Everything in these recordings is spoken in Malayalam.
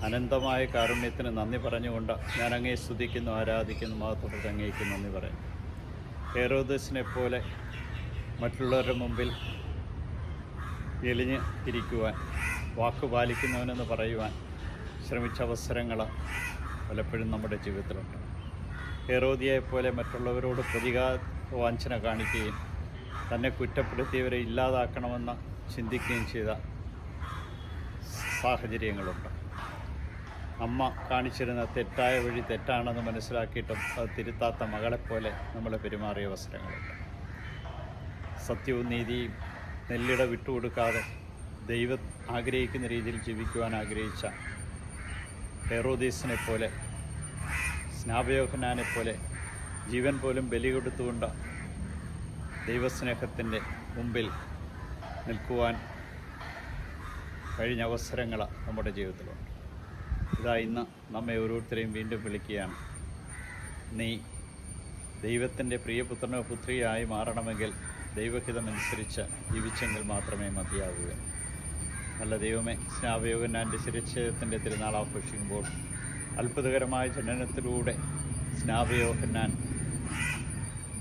അനന്തമായ കാരുണ്യത്തിന് നന്ദി പറഞ്ഞുകൊണ്ട് ഞാൻ അങ്ങയെ സ്തുതിക്കുന്നു, ആരാധിക്കുന്നു, മഹത്വപ്പെടുത്തി അങ്ങേക്ക് നന്ദി പറയുന്നു. ഹെരോദസിനെ പോലെ മറ്റുള്ളവരുടെ മുമ്പിൽ എളിഞ്ഞ് ഇരിക്കുവാൻ, വാക്ക് പാലിക്കുന്നവനെന്ന് പറയുവാൻ ശ്രമിച്ച അവസരങ്ങൾ പലപ്പോഴും നമ്മുടെ ജീവിതത്തിലുണ്ട്. ഹെരോദിയെപ്പോലെ മറ്റുള്ളവരോട് പ്രതികാരവാഞ്ചന കാണിക്കുകയും തന്നെ കുറ്റപ്പെടുത്തിയവരെ ഇല്ലാതാക്കണമെന്ന് ചിന്തിക്കുകയും ചെയ്ത സാഹചര്യങ്ങളുണ്ട്. അമ്മ കാണിച്ചിരുന്ന തെറ്റായ വഴി തെറ്റാണെന്ന് മനസ്സിലാക്കിയിട്ടും അത് തിരുത്താത്ത മകളെപ്പോലെ നമ്മൾ പെരുമാറിയ അവസരങ്ങളുണ്ട്. സത്യവും നീതിയും നെല്ലിട വിട്ടുകൊടുക്കാതെ ദൈവം ആഗ്രഹിക്കുന്ന രീതിയിൽ ജീവിക്കുവാൻ ആഗ്രഹിച്ച ഹെരോദീസിനെ പോലെ, സ്നാപയോഹന്നാനെ പോലെ ജീവൻ പോലും ബലി കൊടുത്തുകൊണ്ട് ദൈവസ്നേഹത്തിൻ്റെ മുമ്പിൽ നിൽക്കുവാൻ കഴിഞ്ഞ അവസരങ്ങൾ നമ്മുടെ ജീവിതത്തിലുണ്ട്. ഇതാ ഇന്ന് നമ്മെ ഓരോരുത്തരെയും വീണ്ടും വിളിക്കുകയാണ്. നീ ദൈവത്തിൻ്റെ പ്രിയപുത്രനോ പുത്രിയായി മാറണമെങ്കിൽ ദൈവഹിതമനുസരിച്ച് ജീവിച്ചെങ്കിൽ മാത്രമേ മതിയാവൂ. നല്ല ദൈവമേ, സ്നാപയോഹന്നാൻ്റെ ശിരച്ഛേദത്തിൻ്റെ തിരുനാൾ ആഘോഷിക്കുമ്പോൾ അത്ഭുതകരമായ ജനനത്തിലൂടെ സ്നാപയോഹന്നാൻ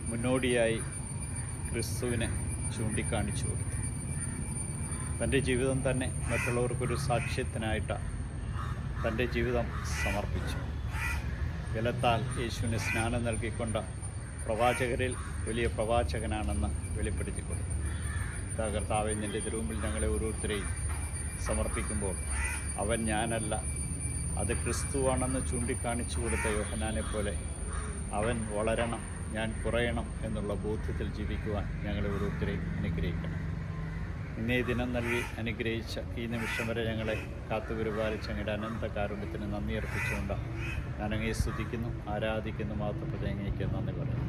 മുന്നോടിയായി ക്രിസ്തുവിനെ ചൂണ്ടിക്കാണിച്ചു കൊടുത്തു. തൻ്റെ ജീവിതം തന്നെ മറ്റുള്ളവർക്കൊരു സാക്ഷ്യത്തിനായിട്ട് തൻ്റെ ജീവിതം സമർപ്പിച്ചു. ജലത്താൽ യേശുവിന് സ്നാനം നൽകിക്കൊണ്ട് പ്രവാചകരിൽ വലിയ പ്രവാചകനാണെന്ന് വെളിപ്പെടുത്തി കൊടുത്തു. കർത്താവേ, നിൻ്റെ തിരുമുമ്പിൽ ഞങ്ങളെ ഓരോരുത്തരെയും സമർപ്പിക്കുമ്പോൾ അവൻ ഞാനല്ല, അത് ക്രിസ്തുവാണെന്ന് ചൂണ്ടിക്കാണിച്ചു കൊടുത്ത യോഹന്നാനെ പോലെ അവൻ വളരണം, ഞാൻ കുറയണം എന്നുള്ള ബോധ്യത്തിൽ ജീവിക്കുവാൻ ഞങ്ങളെ ഓരോരുത്തരെയും അനുഗ്രഹിക്കണം. ഇന്നേ ദിനം നൽകി അനുഗ്രഹിച്ച ഈ നിമിഷം വരെ ഞങ്ങളെ കാത്തുപരിപാലിച്ച അങ്ങയുടെ അനന്ത കാരുണ്യത്തിന് നന്ദി അർപ്പിച്ചുകൊണ്ട് ഞാൻ അങ്ങയെ സ്തുതിക്കുന്നു, ആരാധിക്കുന്നു, മാത്രം അങ്ങേക്ക് നന്ദി പറയുന്നു.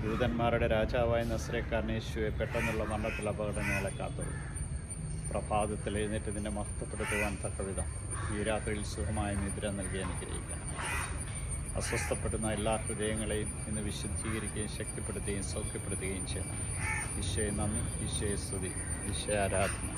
ദൂതന്മാരുടെ രാജാവായ നസറേക്കാരൻ യേശുവെ പെട്ടെന്നുള്ള മരണത്തിൽ അപകടങ്ങളെ കാത്തുള്ളൂ. പ്രഭാതത്തിൽ എഴുന്നേറ്റ് നിന്നെ മഹത്വപ്പെടുത്തുവാൻ തക്കവിധം ഈ രാത്രിയിൽ സുഖമായ നിദ്ര നൽകി അനുഗ്രഹിക്കണം. അസ്വസ്ഥപ്പെടുന്ന എല്ലാ ഹൃദയങ്ങളെയും ഇന്ന് വിശുദ്ധീകരിക്കുകയും ശക്തിപ്പെടുത്തുകയും സൗഖ്യപ്പെടുത്തുകയും ചെയ്യണം. ഈശോയെ നന്ദി, ഈശോയെ സ്തുതി, ഈശോയെ ആരാധന.